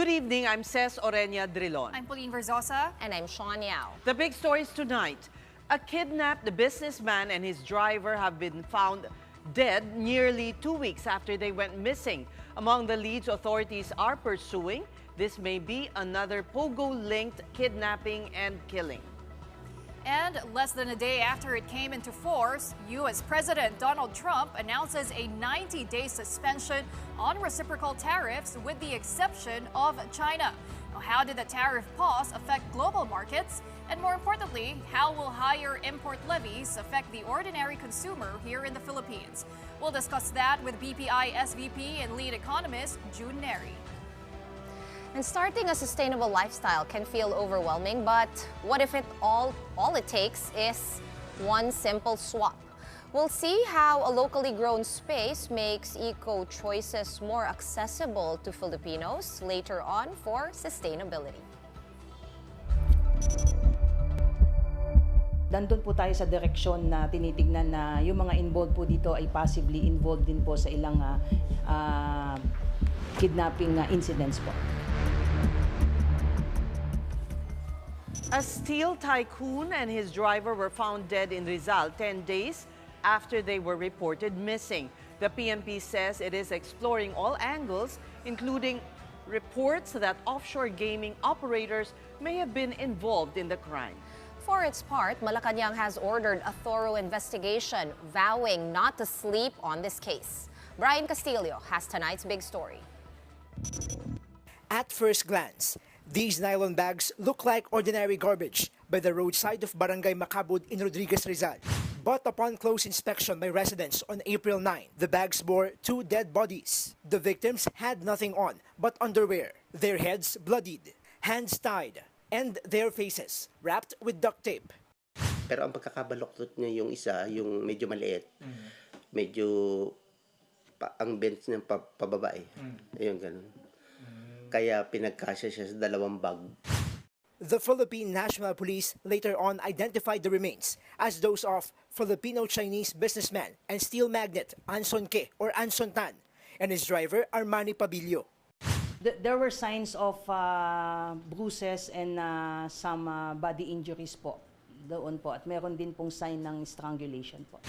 Good evening, I'm Ces Oreña-Drilon. I'm Pauline Verzosa. And I'm Shawn Yao. The big stories tonight. A kidnapped businessman and his driver have been found dead nearly 2 weeks after they went missing. Among the leads authorities are pursuing, this may be another Pogo-linked kidnapping and killing. And less than a day after it came into force, U.S. President Donald Trump announces a 90-day suspension on reciprocal tariffs with the exception of China. Now, how did the tariff pause affect global markets? And more importantly, how will higher import levies affect the ordinary consumer here in the Philippines? We'll discuss that with BPI SVP and lead economist June Neri. And starting a sustainable lifestyle can feel overwhelming, but what if all it takes is one simple swap? We'll see how a locally grown space makes eco-choices more accessible to Filipinos later on for sustainability. Nandun po tayo sa direksyon na tinitignan na yung mga involved po dito ay possibly involved din po sa ilang kidnapping incidents po. A steel tycoon and his driver were found dead in Rizal 10 days after they were reported missing. The PNP says it is exploring all angles, including reports that offshore gaming operators may have been involved in the crime. For its part, Malacanang has ordered a thorough investigation, vowing not to sleep on this case. Brian Castillo has tonight's big story. At first glance, these nylon bags look like ordinary garbage by the roadside of Barangay Macabud in Rodriguez, Rizal. But upon close inspection by residents on April 9, the bags bore 2 dead bodies. The victims had nothing on but underwear, their heads bloodied, hands tied, and their faces wrapped with duct tape. Pero ang pagkakabaloktot niya yung isa, yung medyo maliit, medyo ang bench niya pababa eh. Ayun, ganun. Kaya pinagkasya siya sa 2 bag. The Philippine National Police later on identified the remains as those of Filipino-Chinese businessman and steel magnate Anson Ke or Anson Tan and his driver Armani Padilla. There were signs of bruises and some body injuries po doon po at meron din pong sign ng strangulation po.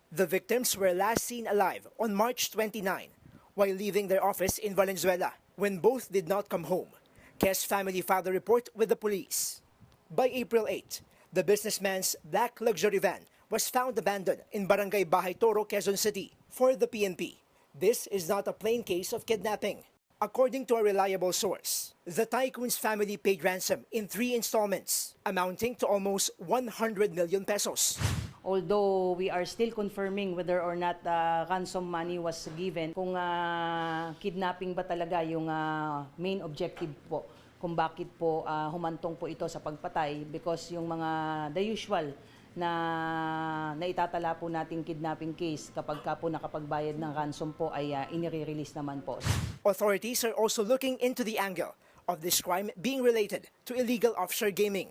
The victims were last seen alive on March 29 while leaving their office in Valenzuela when both did not come home. Ke's family filed a report with the police. By April 8, the businessman's black luxury van was found abandoned in Barangay Bahay Toro, Quezon City. For the PNP, this is not a plain case of kidnapping. According to a reliable source, the tycoon's family paid ransom in 3 installments, amounting to almost 100 million pesos. Although we are still confirming whether or not ransom money was given, kung kidnapping ba talaga yung main objective po, kung bakit po humantong po ito sa pagpatay, because yung mga the usual na naitatala po nating kidnapping case kapag ka po nakapagbayad ng ransom po ay inire-release naman po. Authorities are also looking into the angle of this crime being related to illegal offshore gaming.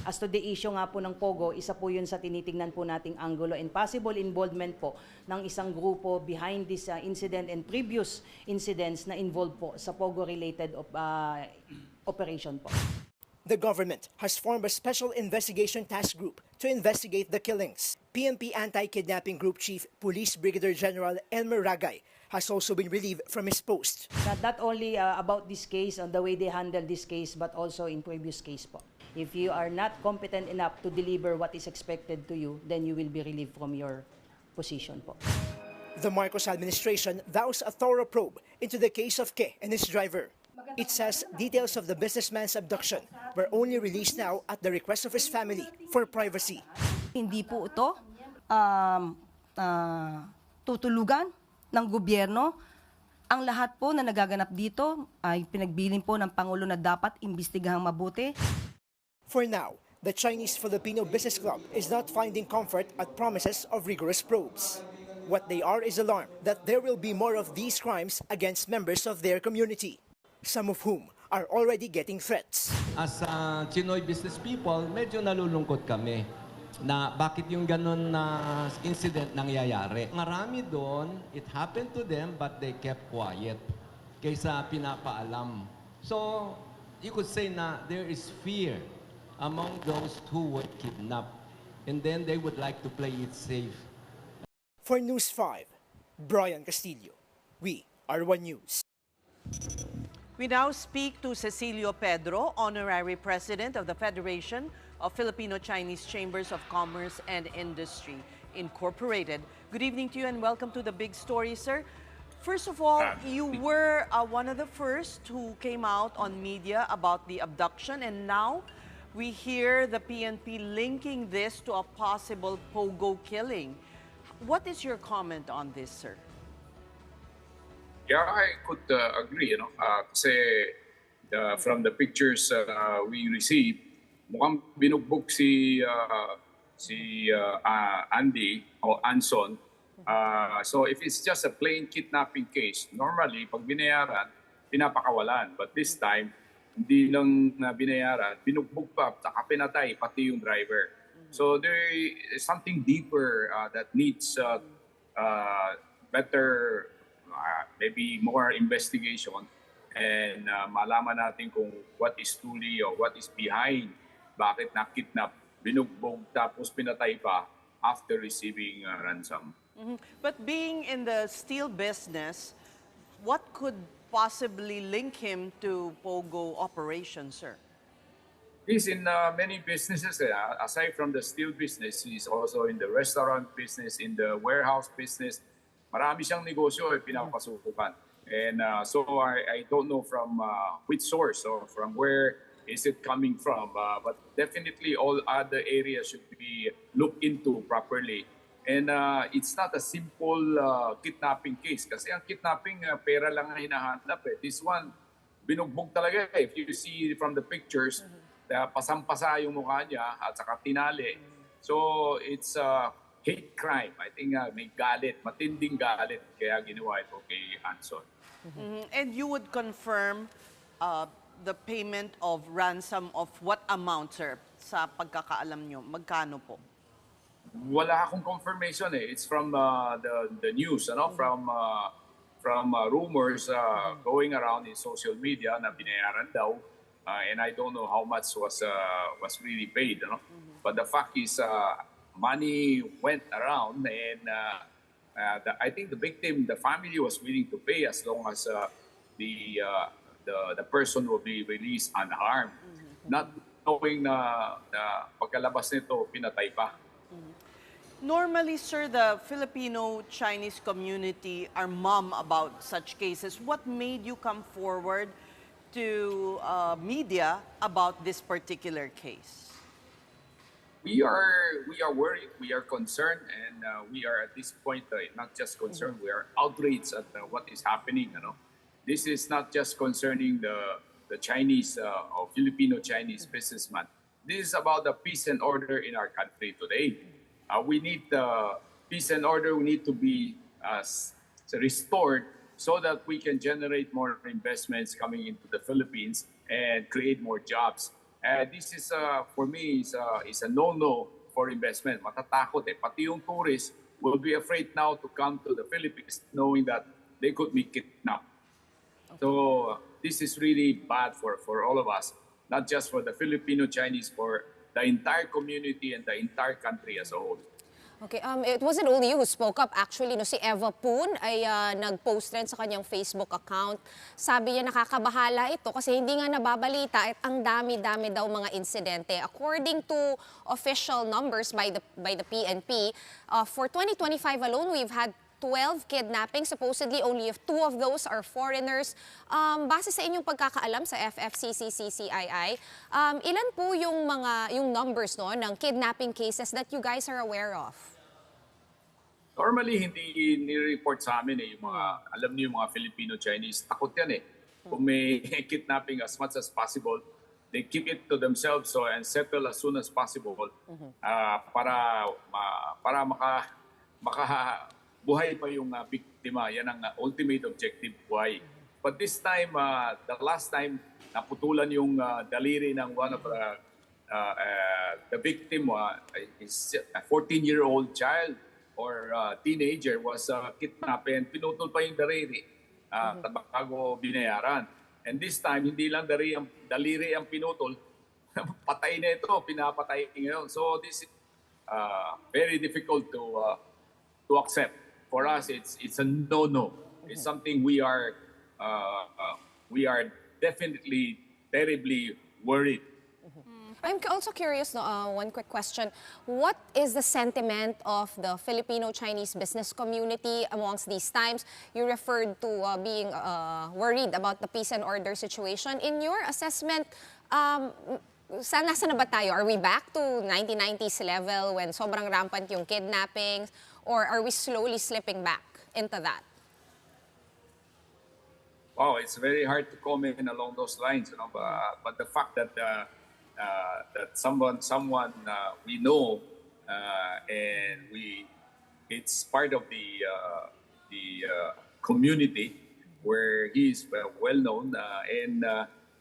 As to the issue nga po ng Pogo, isa po yun sa tinitignan po nating angulo and possible involvement po ng isang grupo behind this incident and previous incidents na involved po sa Pogo-related operation po. The government has formed a special investigation task group to investigate the killings. PNP Anti-Kidnapping Group Chief Police Brigadier General Elmer Ragay has also been relieved from his post. Not only about this case, on the way they handle this case, but also in previous case po. If you are not competent enough to deliver what is expected to you, then you will be relieved from your position po. The Marcos administration vows a thorough probe into the case of Ke and his driver. It says details of the businessman's abduction were only released now at the request of his family for privacy. Hindi po ito tutulugan ng gobyerno. Ang lahat po na nagaganap dito ay pinagbilin po ng Pangulo na dapat imbestigahang mabuti. For now, the Chinese-Filipino Business Club is not finding comfort at promises of rigorous probes. What they are is alarmed that there will be more of these crimes against members of their community, some of whom are already getting threats. As Chinoy business people, medyo nalulungkot kami na bakit yung ganun na incident nangyayari. Marami doon, it happened to them but they kept quiet kaysa pinapaalam. So, you could say na there is fear among those who were kidnapped. And then they would like to play it safe. For News 5, Brian Castillo. We are One News. We now speak to Cecilio Pedro, Honorary President of the Federation of Filipino-Chinese Chambers of Commerce and Industry, Incorporated. Good evening to you and welcome to the Big Story, sir. First of all, you were one of the first who came out on media about the abduction, and now we hear the PNP linking this to a possible pogo killing. What is your comment on this, sir? Yeah, I could agree, kasi from the pictures we received, mukhang binugbog si Andy o Anson. So if it's just a plain kidnapping case, normally pag binayaran, pinapakawalan. But this time, hindi lang binayaran, binugbog pa, saka pinatay, pati yung driver. So there is something deeper that needs better, maybe more investigation, and malaman natin kung what is truly or what is behind, bakit na-kidnap, binugbog, tapos pinatay pa after receiving ransom. But being in the steel business, what could possibly link him to pogo operations, sir? He's in many businesses. Aside from the steel business, he's also in the restaurant business, in the warehouse business. Marami siyang negosyo pinapasukupan. And so I don't know from which source or from where is it coming from. But definitely all other areas should be looked into properly. And it's not a simple kidnapping case. Kasi ang kidnapping, pera lang ang hinahanap. This one, binugbog talaga. If you see from the pictures, pasang-pasa yung mukha niya at saka tinali. So it's hate crime. I think may galit, matinding galit kaya ginawa ito kay Anson. And you would confirm the payment of ransom of what amount, sir? Sa pagkakaalam nyo, magkano po? Wala akong confirmation It's from the news, from rumors going around in social media na binayaran daw. And I don't know how much was really paid. But the fact is, money went around, and I think the victim, the family was willing to pay as long as the person will be released unharmed. Not knowing na pagkalabas nito, pinatay pa. Normally, sir, the Filipino-Chinese community are mum about such cases. What made you come forward to media about this particular case? We are worried, we are concerned, and we are at this point not just concerned, we are outraged at what is happening. This is not just concerning the Chinese or Filipino-Chinese businessman. This is about the peace and order in our country today. We need peace and order. We need to be restored so that we can generate more investments coming into the Philippines and create more jobs. This is, for me, is a no-no for investment. Matatakot Pati yung tourists will be afraid now to come to the Philippines knowing that they could be kidnapped. So this is really bad for all of us, not just for the Filipino-Chinese, for the entire community and the entire country as a whole. Okay, it wasn't only you who spoke up. Actually, si Eva Poon ay nag-post rin sa kanyang Facebook account. Sabi niya nakakabahala ito kasi hindi nga nababalita at ang dami-dami daw mga insidente. According to official numbers by the PNP, for 2025 alone, we've had 12 kidnappings. Supposedly, only 2 of those are foreigners. Base sa inyong pagkakaalam sa FFCCCCII, ilan po yung numbers ng kidnapping cases that you guys are aware of? Normally, hindi ni-report sa amin yung mga, alam niyo yung mga Filipino-Chinese, takot yan Kung may kidnapping as much as possible, they keep it to themselves and settle as soon as possible para buhay pa yung biktima. Yan ang ultimate objective, buhay. But this time, the last time, naputulan yung daliri ng one of the victim, is a 14-year-old child or teenager was kidnapped and pinutol pa yung daliri bago binayaran. And this time, hindi lang daliri ang pinutol, patay na ito, pinapatay ngayon. So this is very difficult to accept. For us, it's a no-no. It's something we are definitely terribly worried. I'm also curious, one quick question. What is the sentiment of the Filipino-Chinese business community amongst these times? You referred to being worried about the peace and order situation. In your assessment, nasa na ba tayo? Are we back to 1990s level when sobrang rampant yung kidnappings? Or are we slowly slipping back into that? Wow, it's very hard to comment along those lines, you know. But the fact that that someone we know and it's part of the community where he is well known, and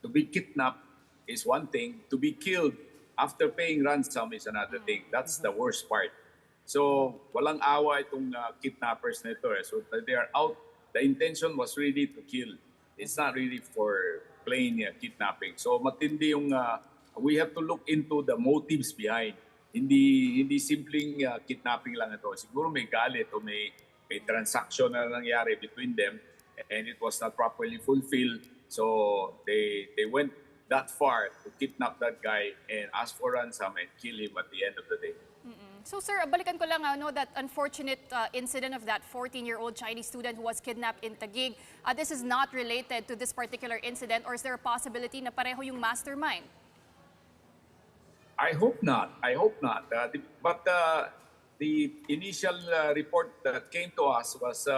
to be kidnapped is one thing. To be killed after paying ransom is another thing. That's the worst part. So walang awa itong kidnappers na ito. So they are out. The intention was really to kill. It's not really for plain kidnapping. So matindi yung we have to look into the motives behind. Hindi simpleng kidnapping lang ito. Siguro may galit o may transaction na nangyari between them and it was not properly fulfilled. So they went that far to kidnap that guy and ask for ransom and kill him at the end of the day. So sir, balikan ko lang that unfortunate incident of that 14-year-old Chinese student who was kidnapped in Taguig. This is not related to this particular incident, or is there a possibility na pareho yung mastermind? I hope not. But the initial report that came to us was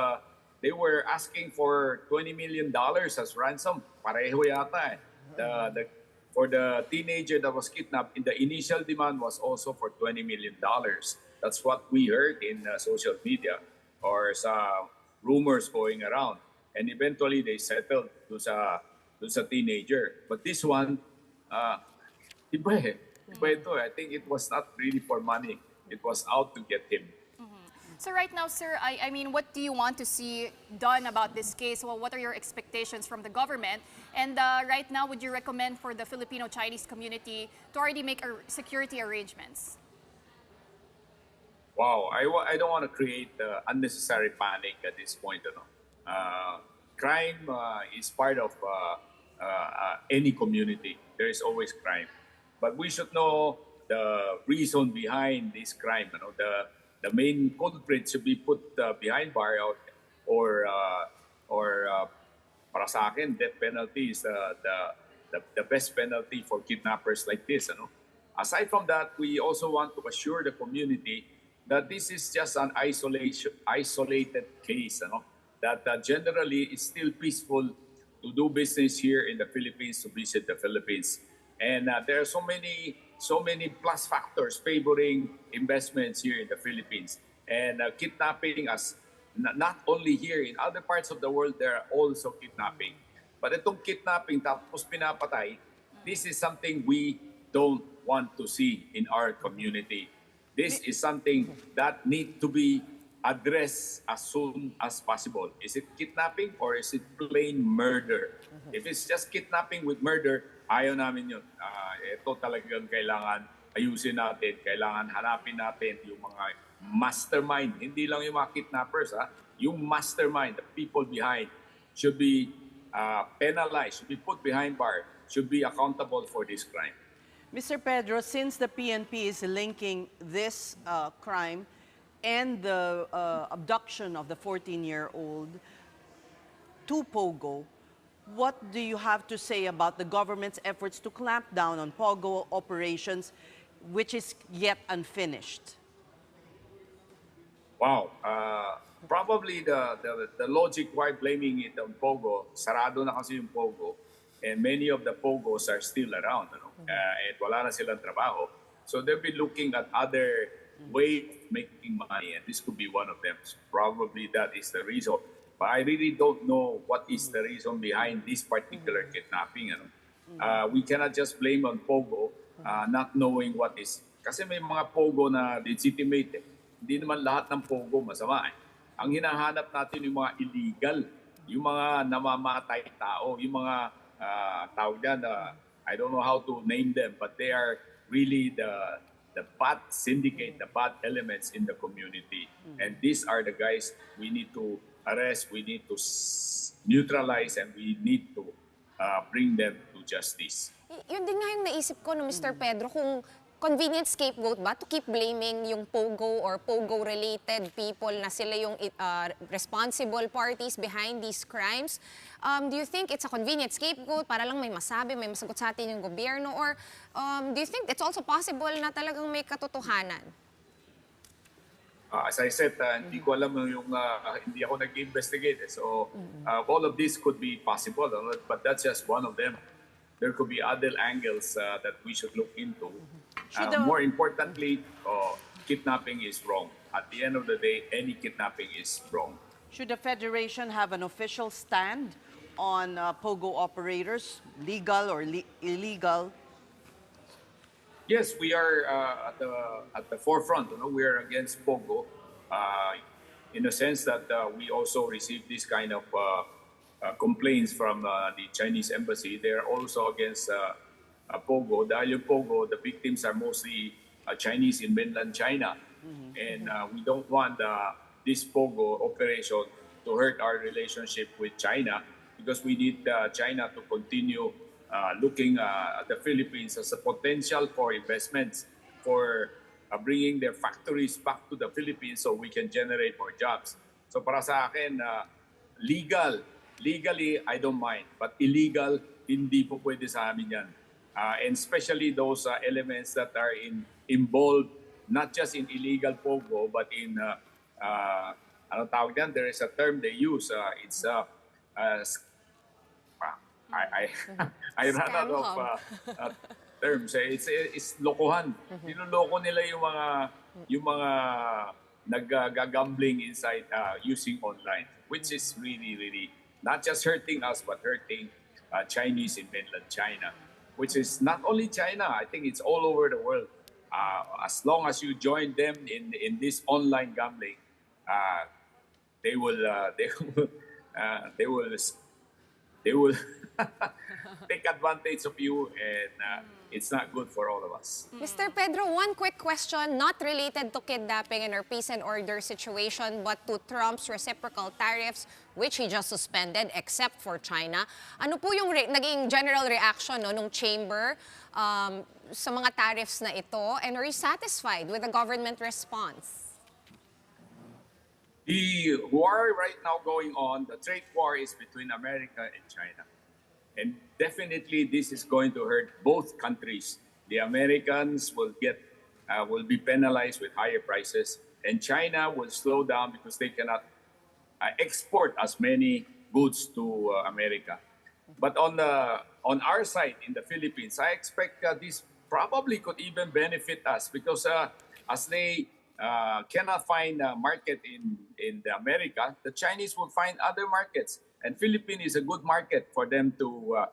they were asking for $20 million as ransom. Pareho yata eh. For the teenager that was kidnapped, the initial demand was also for $20 million. That's what we heard in social media or sa rumors going around. And eventually they settled to sa teenager. But this one, iba ito. I think it was not really for money. It was out to get him. So right now, sir, I mean, what do you want to see done about this case? Well, what are your expectations from the government? And right now, would you recommend for the Filipino-Chinese community to already make security arrangements? Wow, I don't want to create unnecessary panic at this point. Crime is part of any community. There is always crime. But we should know the reason behind this crime. The main culprit should be put behind bar or para sa akin, death penalty is the best penalty for kidnappers like this. Aside from that, we also want to assure the community that this is just an isolated case. That generally it's still peaceful to do business here in the Philippines, to visit the Philippines. And there are so many plus factors favoring investments here in the Philippines. And kidnapping us, not only here, in other parts of the world, there are also kidnapping. But itong kidnapping tapos pinapatay, this is something we don't want to see in our community. This is something that needs to be addressed as soon as possible. Is it kidnapping or is it plain murder? If it's just kidnapping with murder, ayaw namin yun. Ito talagang kailangan ayusin natin. Kailangan hanapin natin yung mga mastermind. Hindi lang yung mga kidnappers. Yung mastermind, the people behind, should be penalized, should be put behind bar, should be accountable for this crime. Mr. Pedro, since the PNP is linking this crime and the abduction of the 14-year-old to Pogo, what do you have to say about the government's efforts to clamp down on Pogo operations, which is yet unfinished? Wow. Probably the logic why blaming it on Pogo, sarado na kasi yung Pogo, and many of the Pogos are still around, and wala na silang trabaho. So they'll be looking at other ways of making money, and this could be one of them. So probably that is the reason. But I really don't know what is the reason behind this particular kidnapping. We cannot just blame on Pogo, not knowing what is. Kasi may mga Pogo na legitimate. Hindi naman lahat ng Pogo masama. Ang hinahanap natin yung mga illegal, yung mga namamatay tao, yung mga tawag yan, I don't know how to name them, but they are really the bad syndicate, the bad elements in the community. And these are the guys we need to arrest, we need to neutralize, and we need to bring them to justice. Yun din nga yung naisip ko, no, Mr. Pedro, kung convenient scapegoat ba to keep blaming yung POGO or POGO-related people na sila yung responsible parties behind these crimes. Do you think it's a convenient scapegoat para lang may masabi, may masagot sa atin yung gobyerno? Or do you think it's also possible na talagang may katotohanan? As I said, hindi ko alam yung hindi ako nag-investigate. So all of this could be possible, but that's just one of them. There could be other angles that we should look into. More importantly, kidnapping is wrong. At the end of the day, any kidnapping is wrong. Should the Federation have an official stand on POGO operators, legal or illegal? Yes, we are at the forefront. We are against POGO in the sense that we also receive this kind of complaints from the Chinese embassy. They are also against POGO. Dahil yung POGO, the victims are mostly Chinese in mainland China. And we don't want this POGO operation to hurt our relationship with China, because we need China to continue looking at the Philippines as a potential for investments, for bringing their factories back to the Philippines so we can generate more jobs. So para sa akin, legally, I don't mind. But illegal, hindi po pwede sa amin yan. And especially those elements that are involved, not just in illegal POGO, but in, ano tawag yan? There is a term they use. It's, I ran out of terms. It's lokohan. Niloloko nila yung mga nag-gambling inside using online, which is really, really not just hurting us, but hurting Chinese in mainland China, which is not only China. I think it's all over the world. As long as you join them in this online gambling, they will take advantage of you, and it's not good for all of us. Mr. Pedro, one quick question, not related to kidnapping and our peace and order situation, but to Trump's reciprocal tariffs, which he just suspended, except for China. Ano po yung naging general reaction nung chamber sa mga tariffs na ito, and are you satisfied with the government response? The war right now going on, the trade war, is between America and China. And definitely this is going to hurt both countries. The Americans will be penalized with higher prices, and China will slow down because they cannot export as many goods to America. But on our side in the Philippines, I expect this probably could even benefit us, because as they cannot find a market in America, the Chinese will find other markets. And Philippines is a good market for them to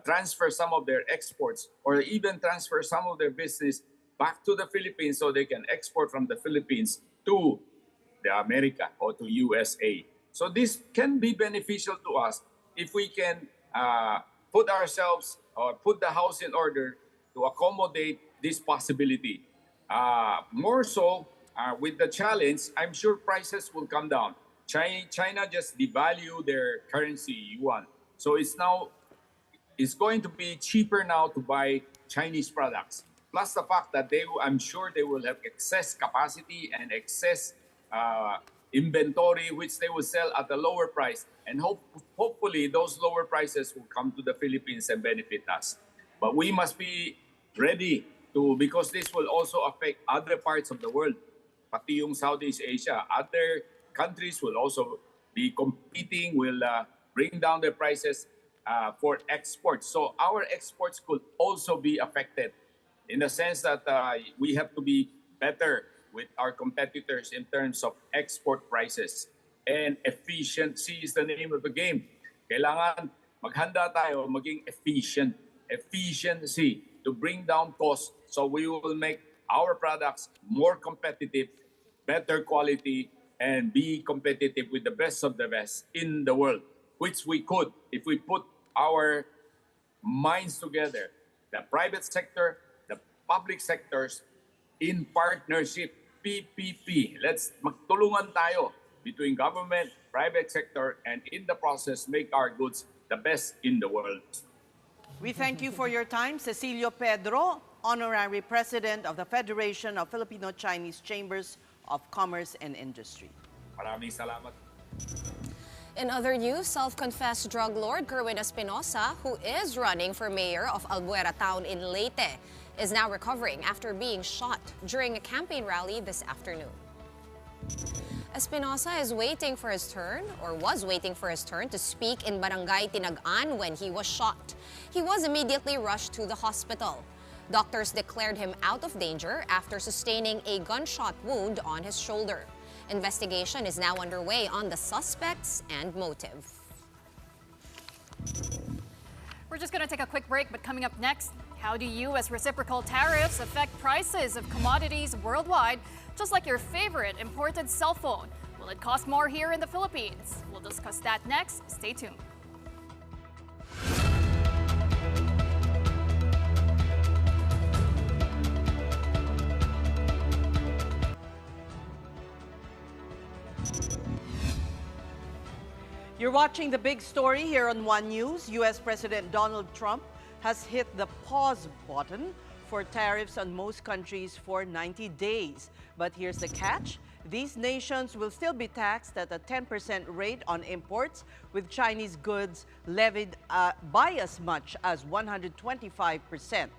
transfer some of their exports, or even transfer some of their business back to the Philippines so they can export from the Philippines to the America or to USA. So this can be beneficial to us if we can put ourselves or put the house in order to accommodate this possibility. More so, with the challenge, I'm sure prices will come down. China just devalued their currency, yuan. So it's going to be cheaper now to buy Chinese products. Plus the fact that I'm sure they will have excess capacity and excess inventory, which they will sell at a lower price. And hopefully those lower prices will come to the Philippines and benefit us. But we must be ready because this will also affect other parts of the world. Pati yung Southeast Asia, other countries will also be competing, will bring down their prices for exports. So our exports could also be affected, in the sense that we have to be better with our competitors in terms of export prices. And efficiency is the name of the game. Kailangan maghanda tayo maging efficient. Efficiency to bring down costs, so we will make our products more competitive, better quality, and be competitive with the best of the best in the world, which we could if we put our minds together, the private sector, the public sectors, in partnership, PPP. Let's magtulungan tayo between government, private sector, and in the process, make our goods the best in the world. We thank you for your time, Cecilio Pedro, Honorary President of the Federation of Filipino-Chinese Chambers of Commerce and Industry. Maraming salamat. In other news, self-confessed drug lord Kerwin Espinosa, who is running for mayor of Albuera town in Leyte, is now recovering after being shot during a campaign rally this afternoon. Espinosa is waiting for his turn, or was waiting for his turn, to speak in Barangay Tinagan when he was shot. He was immediately rushed to the hospital. Doctors declared him out of danger after sustaining a gunshot wound on his shoulder. Investigation is now underway on the suspects and motive. We're just going to take a quick break, but coming up next, how do U.S. reciprocal tariffs affect prices of commodities worldwide, just like your favorite imported cell phone? Will it cost more here in the Philippines? We'll discuss that next. Stay tuned. You're watching The Big Story here on One News. U.S. President Donald Trump has hit the pause button for tariffs on most countries for 90 days. But here's the catch. These nations will still be taxed at a 10% rate on imports, with Chinese goods levied by as much as 125%.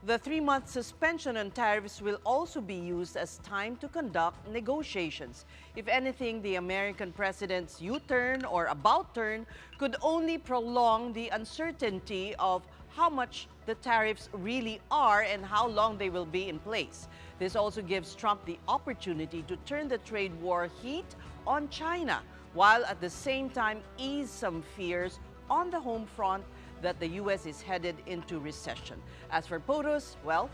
The 3-month suspension on tariffs will also be used as time to conduct negotiations. If anything, the American president's U-turn or about-turn could only prolong the uncertainty of how much the tariffs really are and how long they will be in place. This also gives Trump the opportunity to turn the trade war heat on China, while at the same time ease some fears on the home front that the U.S. is headed into recession. As for Potos, well,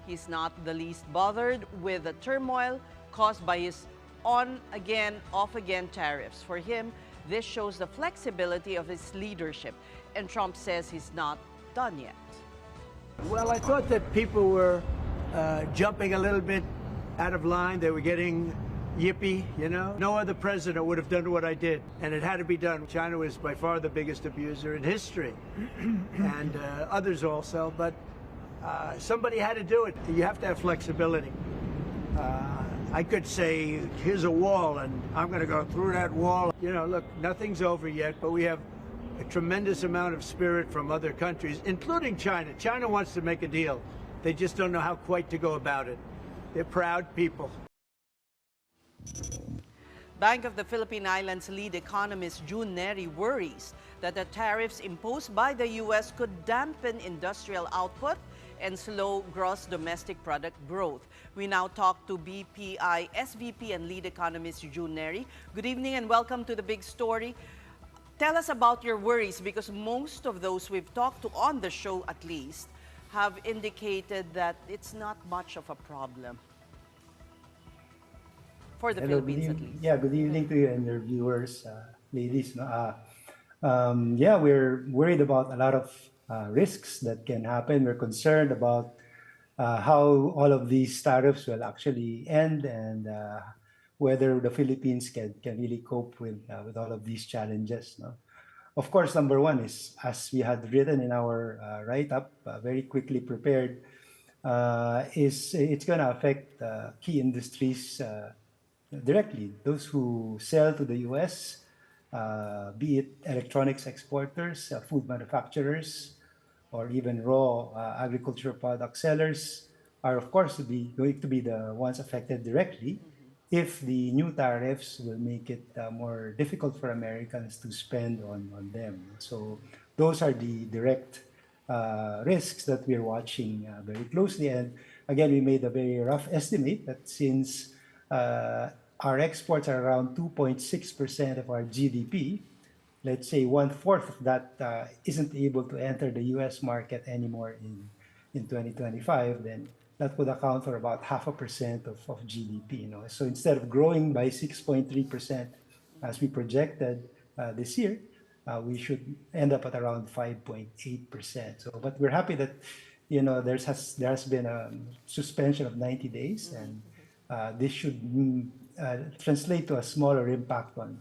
he's not the least bothered with the turmoil caused by his on-again, off-again tariffs. For him, this shows the flexibility of his leadership, and Trump says he's not done yet. Well, I thought that people were jumping a little bit out of line. They were getting yippee, you know. No other president would have done what I did, and it had to be done. China was by far the biggest abuser in history, and others also, but somebody had to do it. You have to have flexibility. I could say, here's a wall, and I'm going to go through that wall. You know, look, nothing's over yet, but we have a tremendous amount of spirit from other countries, including China. China wants to make a deal. They just don't know how quite to go about it. They're proud people. Bank of the Philippine Islands lead economist June Neri worries that the tariffs imposed by the U.S. could dampen industrial output and slow gross domestic product growth. We now talk to BPI SVP and lead economist June Neri. Good evening and welcome to The Big Story. Tell us about your worries, because most of those we've talked to on the show, at least, have indicated that it's not much of a problem. For the Philippines, at least. Yeah, good evening to you and your viewers, ladies. Yeah, we're worried about a lot of risks that can happen. We're concerned about how all of these tariffs will actually end, and whether the Philippines can really cope with all of these challenges. No? Of course, number one is, as we had written in our write-up, very quickly prepared, is it's going to affect key industries directly. Those who sell to the U.S., be it electronics exporters, food manufacturers, or even raw agricultural product sellers, are of course going to be the ones affected directly if the new tariffs will make it more difficult for Americans to spend on them. So those are the direct risks that we're watching very closely. And again, we made a very rough estimate that since our exports are around 2.6% of our GDP, let's say 1/4 of that isn't able to enter the U.S. market anymore in 2025, then that would account for about 0.5% of GDP. You know? So instead of growing by 6.3% as we projected this year, we should end up at around 5.8%. So, but we're happy that, there has been a suspension of 90 days, and this should translate to a smaller impact on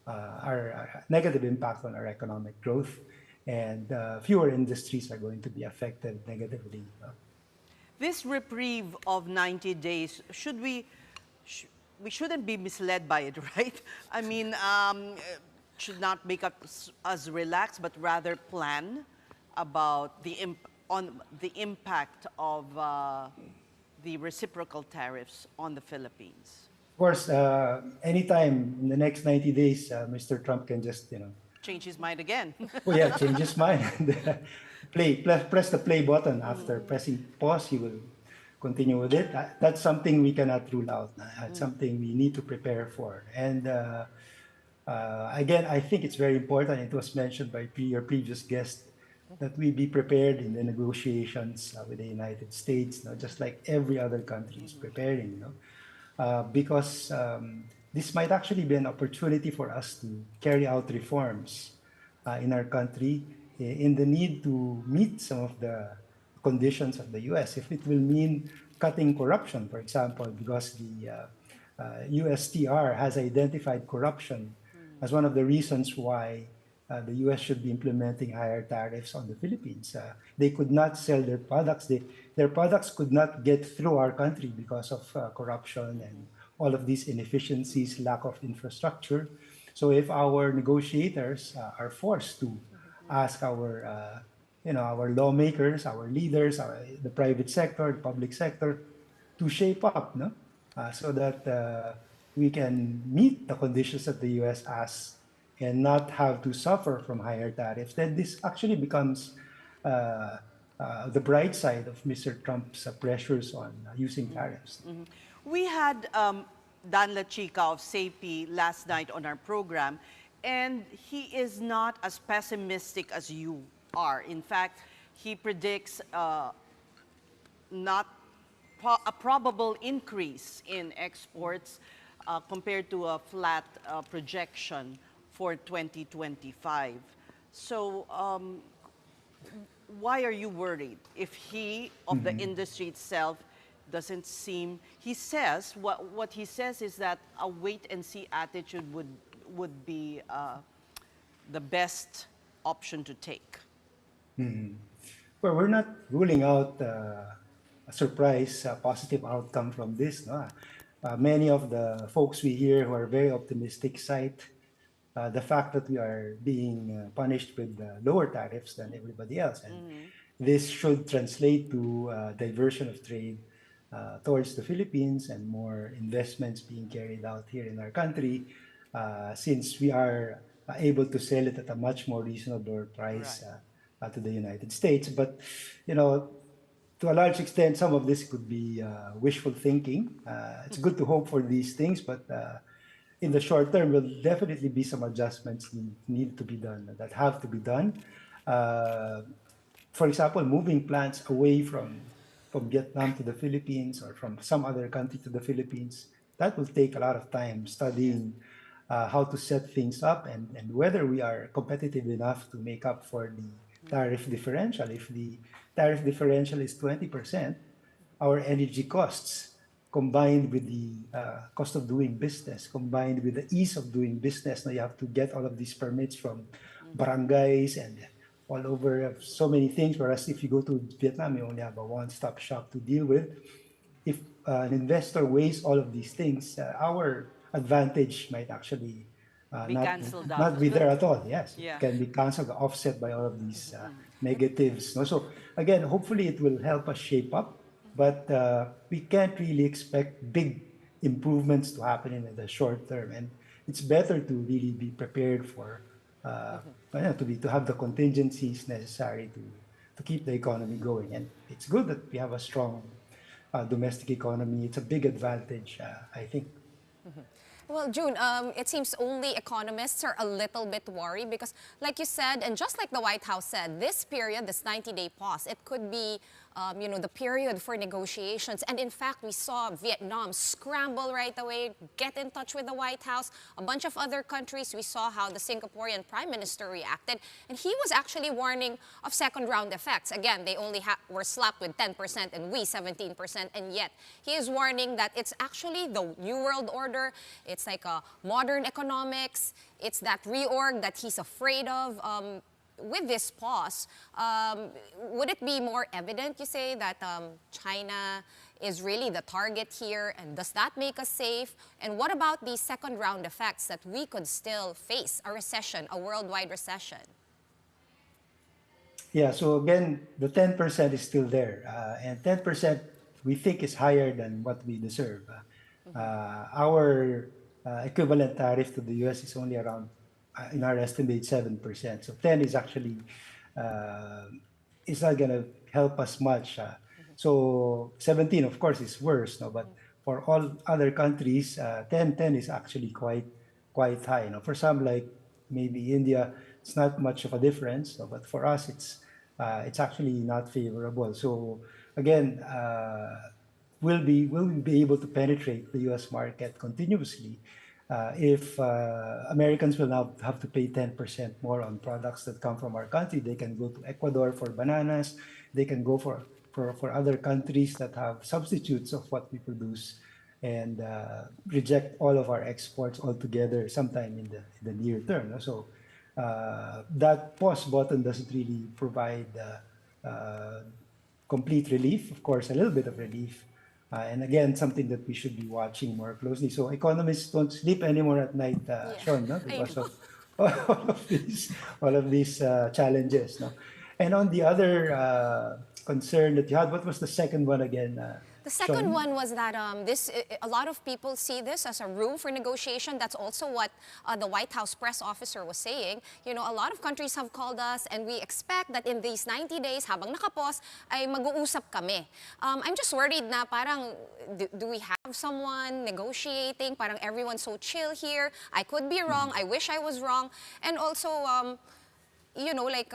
our negative impact on our economic growth, and fewer industries are going to be affected negatively. This reprieve of 90 days, we shouldn't be misled by it, right? I mean, should not make us relax, but rather plan about the impact of the reciprocal tariffs on the Philippines. Of course, anytime in the next 90 days, Mr. Trump can just, change his mind again. well, yeah, change his mind. Press the play button. After pressing pause, he will continue with it. That's something we cannot rule out. It's something we need to prepare for. And again, I think it's very important. It was mentioned by your previous guest that we be prepared in the negotiations with the United States, just like every other country is preparing. Because this might actually be an opportunity for us to carry out reforms in our country in the need to meet some of the conditions of the U.S. If it will mean cutting corruption, for example, because the USTR has identified corruption as one of the reasons why the U.S. should be implementing higher tariffs on the Philippines. They could not sell their products. Their products could not get through our country because of corruption and all of these inefficiencies, lack of infrastructure. So if our negotiators are forced to ask our lawmakers, our leaders, the private sector, the public sector, to shape up, so that we can meet the conditions that the U.S. asks and not have to suffer from higher tariffs, then this actually becomes the bright side of Mr. Trump's pressures on using tariffs. We had Dan La Chica of SAPI last night on our program, and he is not as pessimistic as you are. In fact, he predicts not a probable increase in exports compared to a flat projection for 2025. So why are you worried if he, of the industry itself, doesn't seem, he says, what he says is that a wait and see attitude would be the best option to take? Well, we're not ruling out a surprise positive outcome from this. No? Many of the folks we hear who are very optimistic cite the fact that we are being punished with lower tariffs than everybody else. And this should translate to diversion of trade towards the Philippines and more investments being carried out here in our country, since we are able to sell it at a much more reasonable price to the United States. But, to a large extent, some of this could be wishful thinking. It's good to hope for these things, but in the short term, will definitely be some adjustments need to be done, that have to be done. For example, moving plants away from Vietnam to the Philippines or from some other country to the Philippines, that will take a lot of time studying how to set things up and whether we are competitive enough to make up for the tariff differential. If the tariff differential is 20%, our energy costs, combined with the cost of doing business, combined with the ease of doing business, now you have to get all of these permits from barangays and all over, so many things, whereas if you go to Vietnam, you only have a one-stop shop to deal with. If an investor weighs all of these things, our advantage might actually not be there at all. Yes, it can be cancelled, offset by all of these negatives. So again, hopefully it will help us shape up, but we can't really expect big improvements to happen in the short term. And it's better to really be prepared for to have the contingencies necessary to keep the economy going. And it's good that we have a strong domestic economy. It's a big advantage, I think. Well, June, it seems only economists are a little bit worried because, like you said, and just like the White House said, this period, this 90-day pause, it could be the period for negotiations. And in fact, we saw Vietnam scramble right away, get in touch with the White House. A bunch of other countries, we saw how the Singaporean Prime Minister reacted. And he was actually warning of second round effects. Again, they only were slapped with 10% and we 17%. And yet, he is warning that it's actually the New World Order. It's like a modern economics. It's that reorg that he's afraid of. With this pause, would it be more evident, you say, that China is really the target here? And does that make us safe? And what about the second round effects that we could still face a recession, a worldwide recession? Yeah, so again, the 10% is still there. And 10% we think is higher than what we deserve. Our equivalent tariff to the US is only around, in our estimate, 7%. So 10 is actually, it's not going to help us much. So 17, of course, is worse. No? But for all other countries, 10 is actually quite high. For some, like maybe India, it's not much of a difference. No? But for us, it's actually not favorable. So again, will we be able to penetrate the US market continuously if Americans will now have to pay 10% more on products that come from our country? They can go to Ecuador for bananas. They can go for other countries that have substitutes of what we produce and reject all of our exports altogether sometime in the near term. So that pause button doesn't really provide complete relief. Of course, a little bit of relief. And again, something that we should be watching more closely. So economists don't sleep anymore at night, Shawn, no? Because of all of these challenges. No? And on the other concern that you had, what was the second one again? The second one was that a lot of people see this as a room for negotiation. That's also what the White House press officer was saying. You know, a lot of countries have called us and we expect that in these 90 days, habang nakapos, ay mag-uusap kami. I'm just worried na parang, do we have someone negotiating? Parang everyone's so chill here. I could be wrong. I wish I was wrong. And also, you know, like,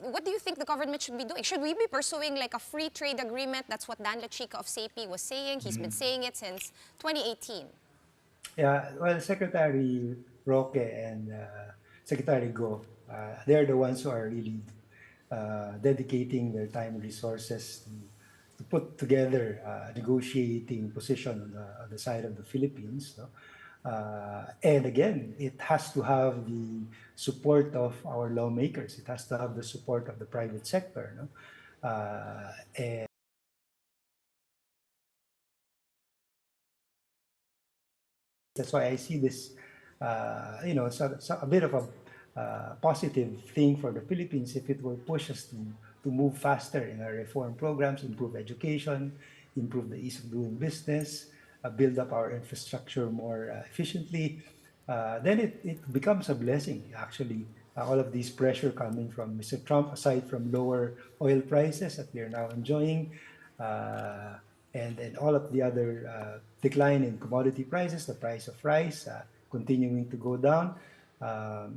what do you think the government should be doing? Should we be pursuing like a free trade agreement? That's what Dan Lachica of SAPI was saying. He's been saying it since 2018. Yeah, well, Secretary Roque and Secretary Go, they're the ones who are really dedicating their time and resources to put together a negotiating position on the side of the Philippines. No? And again, it has to have the support of our lawmakers. It has to have the support of the private sector. No? And that's why I see this, you know, a bit of a positive thing for the Philippines if it will push us to move faster in our reform programs, improve education, improve the ease of doing business, build up our infrastructure more efficiently, then it becomes a blessing, actually. All of these pressure coming from Mr. Trump, aside from lower oil prices that we are now enjoying, and all of the other decline in commodity prices, the price of rice continuing to go down.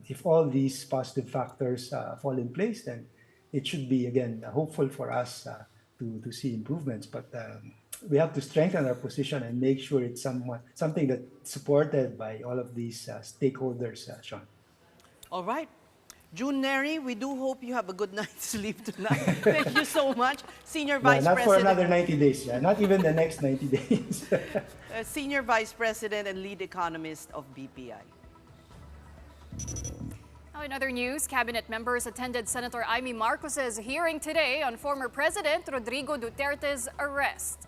If all these positive factors fall in place, then it should be, again, hopeful for us to see improvements. But we have to strengthen our position and make sure it's something that's supported by all of these stakeholders, Shawn. All right. June Neri, we do hope you have a good night's sleep tonight. Thank you so much. Senior Vice not President. Not for another 90 days, not even the next 90 days. Senior Vice President and Lead Economist of BPI. Now, in other news, cabinet members attended Senator Amy Marcos's hearing today on former President Rodrigo Duterte's arrest.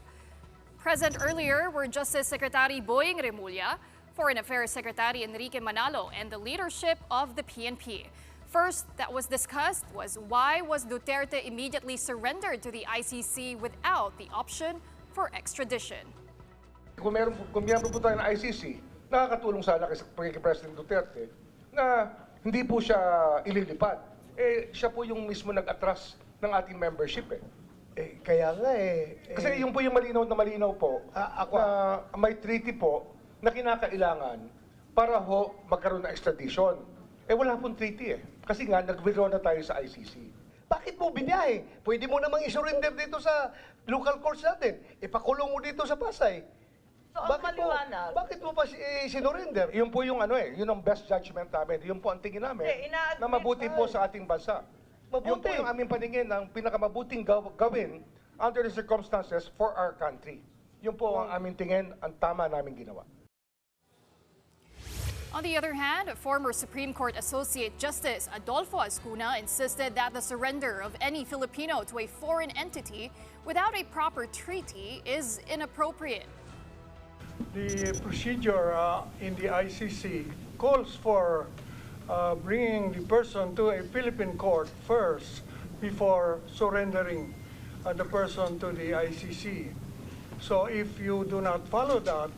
Present earlier were Justice Secretary Boying Remulla, Foreign Affairs Secretary Enrique Manalo, and the leadership of the PNP. First that was discussed was why was Duterte immediately surrendered to the ICC without the option for extradition. Kung meron po tayo ng ICC, nakakatulong sana kay President Duterte na hindi po siya ililipad. Siya po yung mismo nag-atras ng ating membership. Kaya nga Kasi yung po yung malinaw po, na may treaty po na kinakailangan para magkaroon ng extradition. Wala pong treaty Kasi nga, nag-withdraw na tayo sa ICC. Bakit mo biniyahe? Pwede mo namang isurrender dito sa local courts natin. Ipakulong mo dito sa Pasay. So, ang maliwanag. Bakit mo pa sinurrender? Yun po yung yun ang best judgment namin. Yun po ang tingin namin na mabuti po sa ating bansa. Yun po yung aming paningin ng pinakamabuting gawin under the circumstances for our country. Yun po ang aming tingin, ang tama namin ginawa. On the other hand, former Supreme Court Associate Justice Adolfo Ascuna insisted that the surrender of any Filipino to a foreign entity without a proper treaty is inappropriate. The procedure in the ICC calls for bringing the person to a Philippine court first before surrendering the person to the ICC. So if you do not follow that,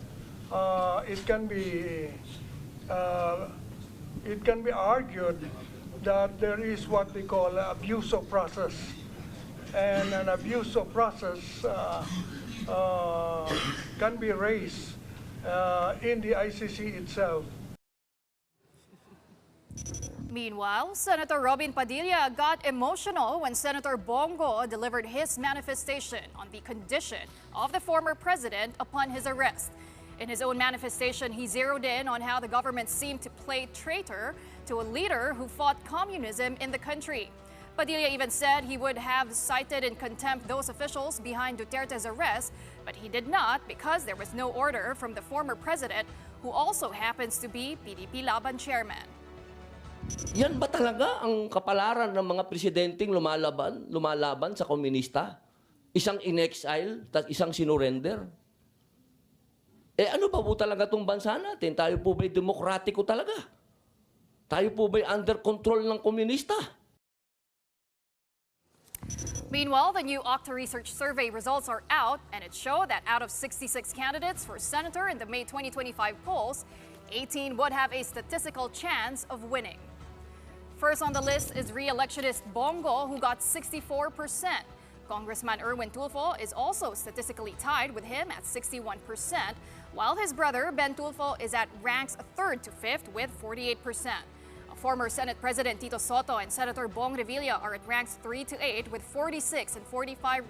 it can be argued that there is what we call abuse of process, and an abuse of process can be raised in the ICC itself. Meanwhile, Senator Robin Padilla got emotional when Senator Bongo delivered his manifestation on the condition of the former president upon his arrest. In his own manifestation, he zeroed in on how the government seemed to play traitor to a leader who fought communism in the country. Padilla even said he would have cited in contempt those officials behind Duterte's arrest, but he did not because there was no order from the former president, who also happens to be PDP Laban chairman. Yan ba talaga ang kapalaran ng mga presidenteng lumalaban sa komunista? Isang in-exile, isang sinurrender? Ano ba po talaga itong bansa natin? Tayo po ba'y demokratiko talaga? Tayo po ba'y under control ng komunista? Meanwhile, the new Octa research survey results are out, and it showed that out of 66 candidates for senator in the May 2025 polls, 18 would have a statistical chance of winning. First on the list is re-electionist Bongo, who got 64%. Congressman Erwin Tulfo is also statistically tied with him at 61%, while his brother Ben Tulfo is at ranks 3rd to 5th with 48%. Former Senate President Tito Soto and Senator Bong Revilla are at ranks 3 to 8 with 46 and 45%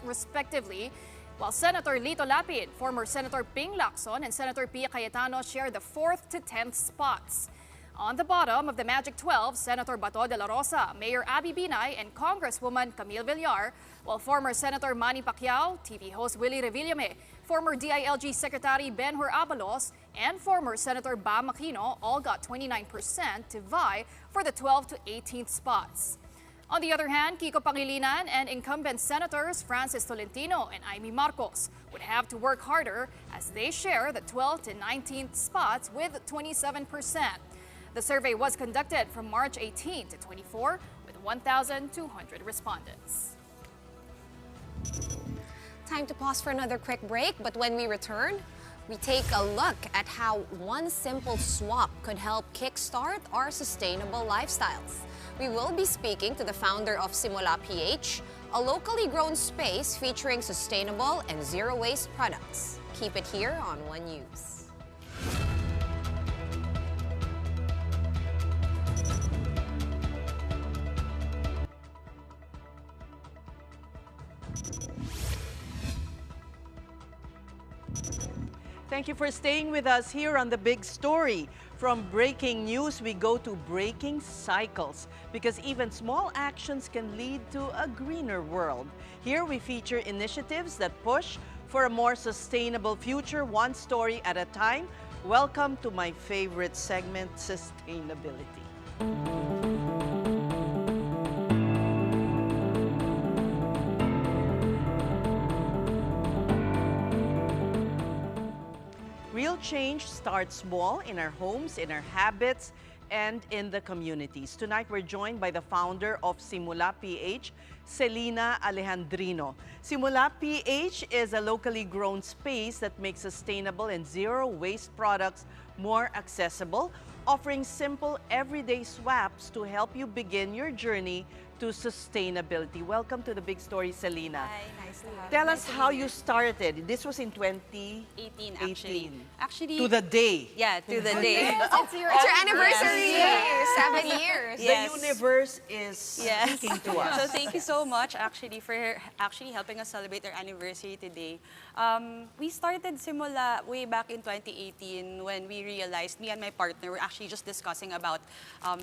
respectively, while Senator Lito Lapid, former Senator Ping Lacson, and Senator Pia Cayetano share the 4th to 10th spots. On the bottom of the Magic 12, Senator Bato de la Rosa, Mayor Abby Binay, and Congresswoman Camille Villar, while former Senator Manny Pacquiao, TV host Willie Revillame, former DILG Secretary Benhur Abalos, and former Senator Bam Aquino all got 29% to vie for the 12th to 18th spots. On the other hand, Kiko Pangilinan and incumbent Senators Francis Tolentino and Amy Marcos would have to work harder as they share the 12th to 19th spots with 27%. The survey was conducted from March 18 to 24 with 1,200 respondents. Time to pause for another quick break, but when we return, we take a look at how one simple swap could help kickstart our sustainable lifestyles. We will be speaking to the founder of Simula PH, a locally grown space featuring sustainable and zero-waste products. Keep it here on One News. Thank you for staying with us here on The Big Story. From breaking news, we go to breaking cycles, because even small actions can lead to a greener world. Here we feature initiatives that push for a more sustainable future, one story at a time. Welcome to my favorite segment, Sustainability. Real change starts small in our homes, in our habits, and in the communities. Tonight, we're joined by the founder of Simula PH, Celina Alejandrino. Simula PH is a locally grown space that makes sustainable and zero-waste products more accessible, offering simple, everyday swaps to help you begin your journey to sustainability. Welcome to The Big Story, Celina. Hi, nice to have you. Tell us how you started. This was in 2018, actually. To the day. Yeah, to the day. It's your anniversary. 7 years. The universe is speaking to us. So thank you so much actually for actually helping us celebrate our anniversary today. We started simula way back in 2018 when we realized, me and my partner were actually just discussing about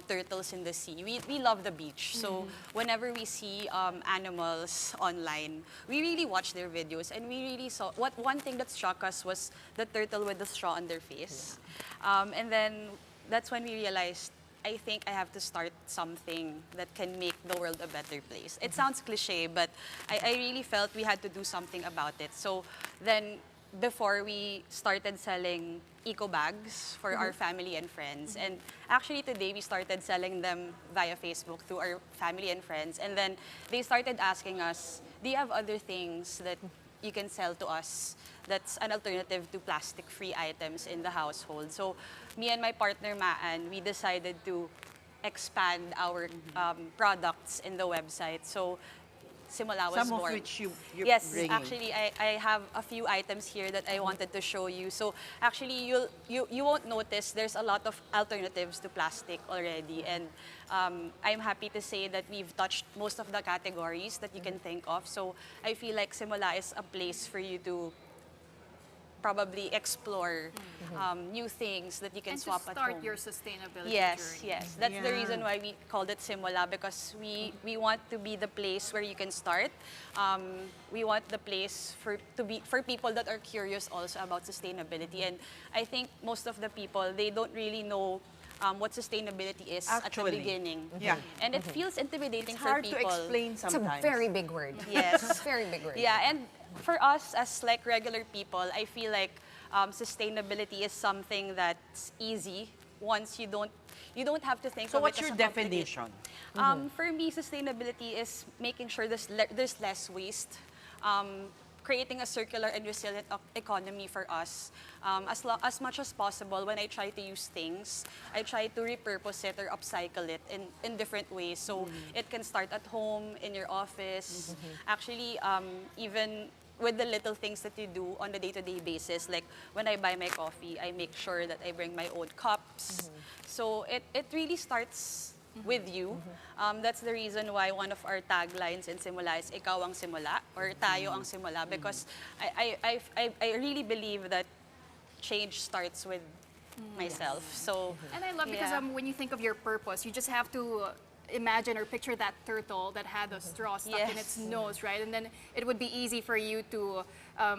turtles in the sea. We love the beach. So whenever we see animals online, we really watch their videos, and we really saw, one thing that struck us was the turtle with the straw on their face. And then that's when we realized, I think I have to start something that can make the world a better place. It sounds cliche, but I really felt we had to do something about it. So then, before we started selling eco bags for our family and friends. And actually today we started selling them via Facebook to our family and friends. And then they started asking us, do you have other things that you can sell to us that's an alternative to plastic-free items in the household? So me and my partner Maan, we decided to expand our products in the website. So Simula was Some of born. which you're yes, bringing. actually, I have a few items here that I wanted to show you. So actually, you won't notice there's a lot of alternatives to plastic already, and I'm happy to say that we've touched most of the categories that you can think of. So I feel like Simula is a place for you to probably explore new things that you can and swap to at start home. your sustainability Yes, journey. yes. That's the reason why we called it Simula, because we want to be the place where you can start. We want the place for people that are curious also about sustainability. And I think most of the people, they don't really know what sustainability is at the beginning. Yeah. And it feels intimidating It's for hard people. to explain sometimes. It's a very big word. Yes. Very big word. Yeah, and for us as like regular people, I feel like sustainability is something that's easy once you don't have to think So of what's it as your a complicated- definition? For me, sustainability is making sure there's less waste, creating a circular and resilient economy for us. As much as possible, when I try to use things, I try to repurpose it or upcycle it in different ways. So it can start at home, in your office. Actually, even with the little things that you do on a day-to-day basis, like when I buy my coffee, I make sure that I bring my own cups. So it really starts with you. That's the reason why one of our taglines in Simula is Ikaw ang simula, or Tayo ang simula, because I really believe that change starts with myself. So And I love because when you think of your purpose, you just have to imagine or picture that turtle that had a straw stuck in its nose, right? And then it would be easy for you to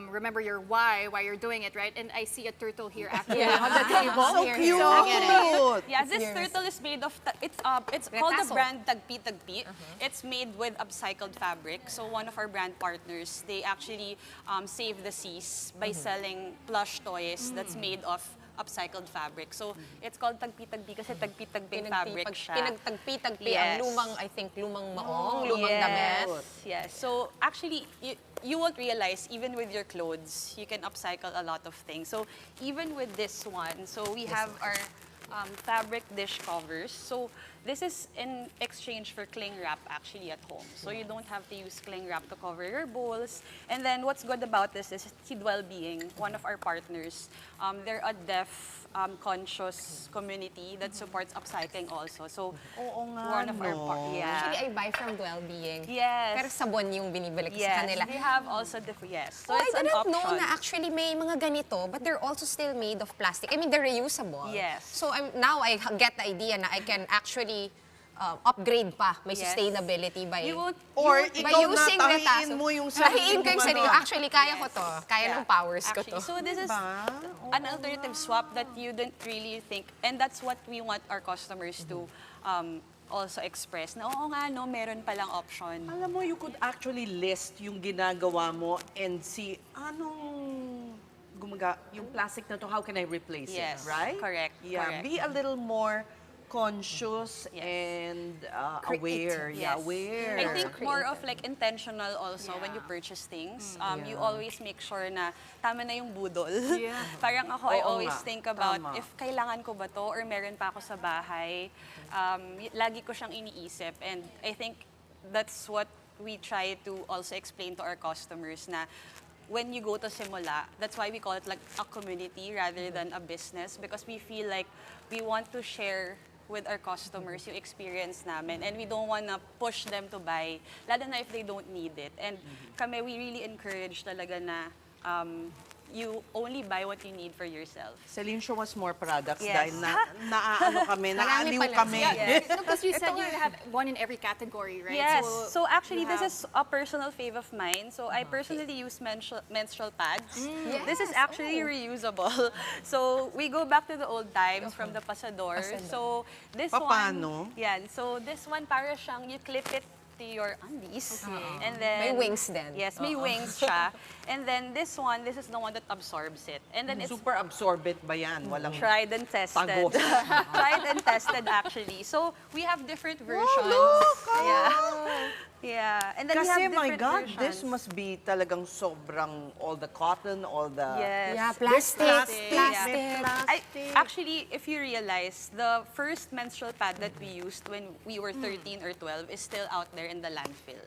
remember your why you're doing it, right? And I see a turtle here actually on the table. So cute! Yeah, this turtle is made of, it's called the brand Tagpi Tagpi. It's made with upcycled fabric. So one of our brand partners, they actually save the seas by selling plush toys that's made of upcycled fabric. So it's called Tagpi-Tagpi kasi tagpi-tagpi fabric siya. Pinagtagpi-tagpi ang lumang, I think, lumang maong, lumang damit. Yes. So actually, you won't realize, even with your clothes, you can upcycle a lot of things. So even with this one, so we have our fabric dish covers. So this is in exchange for cling wrap actually at home. So you don't have to use cling wrap to cover your bowls. And then what's good about this is Kid Wellbeing, one of our partners. They're a deaf conscious community that supports upcycling also. So one of our Actually, I buy from Wellbeing. Yes. Pero sabon yung binibalik ko Yes, sa kanila. they have also So Oh, it's I an didn't option. know na actually may mga ganito, but they're also still made of plastic. I mean, they're reusable. Yes. So now I get the idea na I can actually upgrade pa may sustainability by Or by ikaw using na the tahiin mo yung sarili Tahiin ko yung mo, sarili. ano. Actually, kaya ko to. Kaya ng powers ko to. Actually, so this is an alternative swap that you didn't really think, and that's what we want our customers to also express. Na oo nga, no, meron palang option. Alam mo, you could actually list yung ginagawa mo and see anong yung plastic na to, how can I replace Yes, it, right? correct, Yeah, correct. be a little more conscious and aware. Yes. Yeah, aware. I think more of like intentional also when you purchase things. You always make sure na tama na yung budol. Parang ako, I Oo always nga. think about Tama. if kailangan ko ba to or meron pa ako sa bahay. Lagi ko siyang iniisip, and I think that's what we try to also explain to our customers na when you go to Simula, that's why we call it like a community rather than a business, because we feel like we want to share with our customers, yung experience namin, and we don't wanna push them to buy, lalo na if they don't need it. And kami, we really encourage talaga na you only buy what you need for yourself. Celine, show us more products Yes. dahil naano kami, naaliw kami. Yes. No, because you said you have one in every category, right? Yes. So actually, you this have- is a personal fave of mine. So I personally use menstrual pads. This is actually reusable. So we go back to the old times from the pasador. So this Paano? one, yan. So this one, para siyang you clip it to your undies. And then May wings din. Yes, may wings siya. And then this is the one that absorbs it. And then it's Super absorbent ba yan? Walang tried and tested. tagos. Tried and tested actually. So we have different versions. look! Yeah. Yeah. And then we Kasi have my different God, versions. this must be talagang sobrang all the cotton, all the... Yes. Yeah, There's plastic. Actually, if you realize, the first menstrual pad that we used when we were 13 or 12 is still out there in the landfill.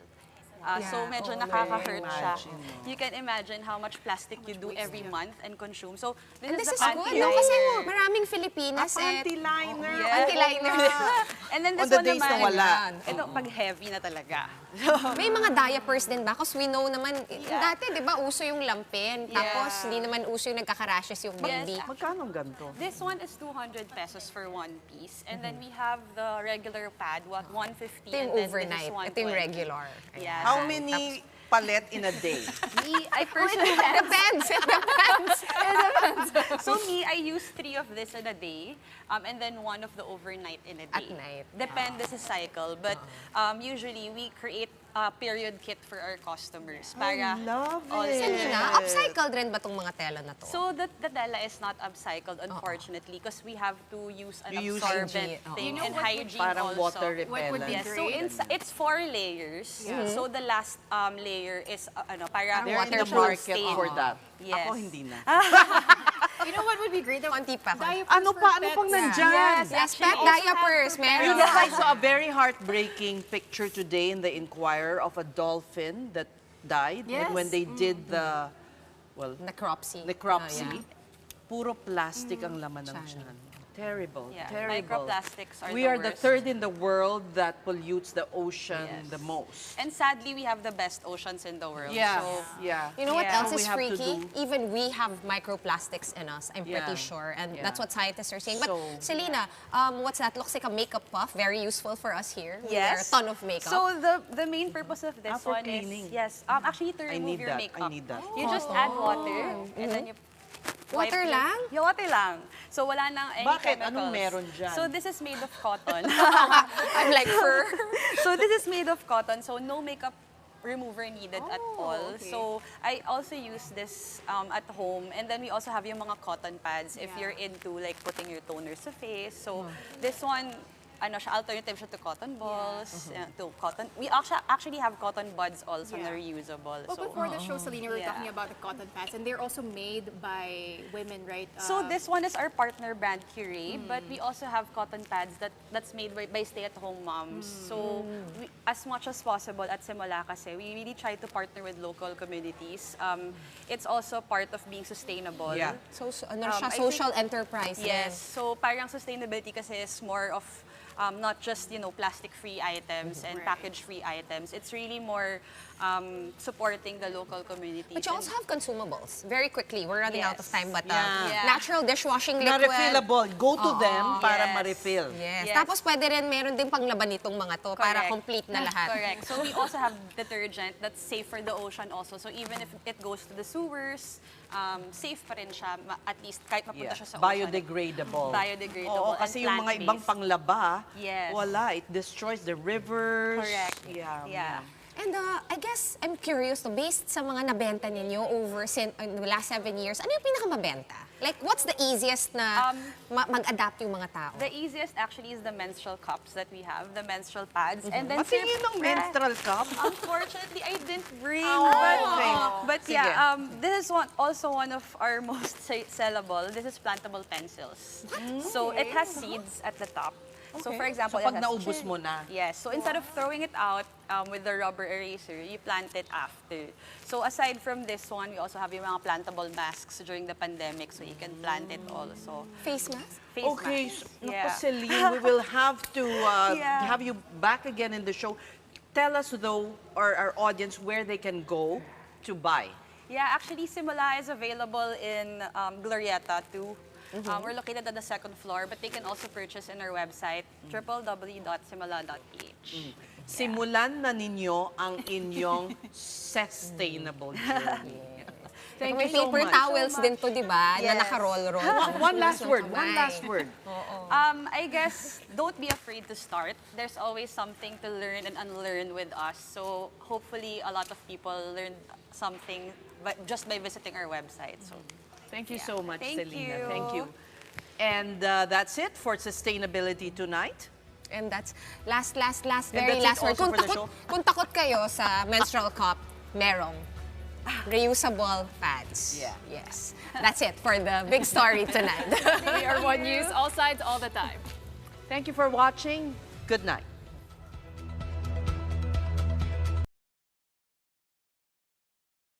So medyo nakaka-hurt siya. You can imagine how much plastic you do every month and consume. So this And is this the is good, panty no? Kasi liner. maraming Filipinas Panty-liner. Yes. Anti-liner. And then this On the one days na naman, wala. ito pag heavy na talaga. May mga diapers din ba? Because we know naman, dati di ba uso yung lampin. Tapos hindi naman uso yung nagkaka-rashes yung baby. Magkano ang ganito? This one is 200 pesos for one piece. And then we have the regular pad, 150. Ito yung and then overnight. This is Ito yung 120. regular. Yeah. How many palet in a day? I personally Depends. It depends. So me, I use 3 of this in a day, and then 1 of the overnight in a day. At night. Depende sa cycle, but usually we create a period kit for our customers. Para love all it. Selena, upcycled rin ba tong mga tela na to? So the tela is not upcycled, unfortunately, because we have to use an You use absorbent hygiene. thing You know and what would- hygiene Parang also. water repellent. What would be Yes, so great? it's 4 layers. So the last layer is para They're in the waterproof market stain. for that. Yes. Ako hindi na. You know what would be great? Konti pa. Diapers Ano for pa? Ano pets. pang nandyan? Yes, actually, pet also diapers, You meron. know, I saw a very heartbreaking picture today in the Inquirer of a dolphin that died Yes. when they did the, well, Necropsy. necropsy. Puro plastic ang laman ng tiyan. Terrible, Yeah, terrible. microplastics are We the are the worst. third in the world that pollutes the ocean Yes. the most. And sadly, we have the best oceans in the world. Yeah, So, yeah. You know what Yeah. else We is have to freaky? do- Even we have microplastics in us, I'm Yeah. pretty sure. And Yeah. that's what scientists are saying. But So- Selena, what's that? Looks like a makeup puff. Very useful for us here. We yes. wear a ton of makeup. So the main purpose of this for one cleaning. is actually to I remove need your that. makeup. I need that. You just add water and then you wipe Water your- lang? Yeah, water lang. So wala nang any Bakit? chemicals. Anong meron dyan? So this is made of cotton. I'm like fur. So this is made of cotton, so no makeup remover needed at all. okay. So I also use this at home, and then we also have yung mga cotton pads if you're into like putting your toner sa face. So this one, alternative siya to cotton balls, to cotton. We actually have cotton buds also na reusable. Well, So before the show, Selena, we were Yeah. talking about the cotton pads, and they're also made by women, right? So this one is our partner brand Curie, but we also have cotton pads that's made by stay-at-home moms. So as much as possible at Simula kasi, we really try to partner with local communities. It's also part of being sustainable. Yeah. So, I social think- enterprise. Yes. So parang sustainability kasi is more of not just plastic-free items and package-free items. It's really more supporting the local communities. But you also have consumables. Very quickly, we're running out of Yes. time, but Yeah. natural dishwashing Na liquid. refillable. Go to them para Yes. ma-refill. Yes. Yes. Tapos pwede rin, meron din panglaban itong mga to para Correct. complete na lahat. Correct. So we also have detergent that's safe for the ocean also. So even if it goes to the sewers, safe pa rin siya, at least kahit mapunta siya sa ocean. Biodegradable. Biodegradable Oo, kasi and yung mga ibang plant-based. panglaba, Yes. wala. It destroys the rivers. Correct. Yeah. Yeah. And I guess, I'm curious, based sa mga nabenta ninyo over the last 7 years, ano yung pinakamabenta? Like, what's the easiest na mag-adapt yung mga tao? The easiest actually is the menstrual cups that we have, the menstrual pads. And then Patingin ng menstrual cup. Unfortunately, I didn't bring. okay. But Sige. yeah, this is also one of our most sellable. This is plantable pencils. So it has seeds at the top. So for example, So pag it has naubos mo na. Yes. So instead of throwing it out, with the rubber eraser, you plant it after. So aside from this one, we also have yung mga plantable masks during the pandemic, so you can plant it also. Face mask? Face Okay, masks. Naku, Celine, we will have to have you back again in the show. Tell us, though, or our audience, where they can go to buy. Yeah, actually, Simula is available in Glorieta too. We're located at the 2nd floor, but they can also purchase in our website, www.simula.ph. Simulan na ninyo ang inyong sustainable journey. Thank you so much. Paper towels din to, di ba? Yes. Na naka-roll-roll. One last word. One last word. I guess, don't be afraid to start. There's always something to learn and unlearn with us. So hopefully, a lot of people learned something just by visiting our website. So thank you so much, Thank Selena. you. Thank you. And that's it for Sustainability Tonight. And that's very that's it last word. also for the show. Kung takot kayo sa menstrual cup, merong reusable pads. Yeah. Yes. That's it for the big story tonight. We are One News, all sides, all the time. Thank you for watching. Good night.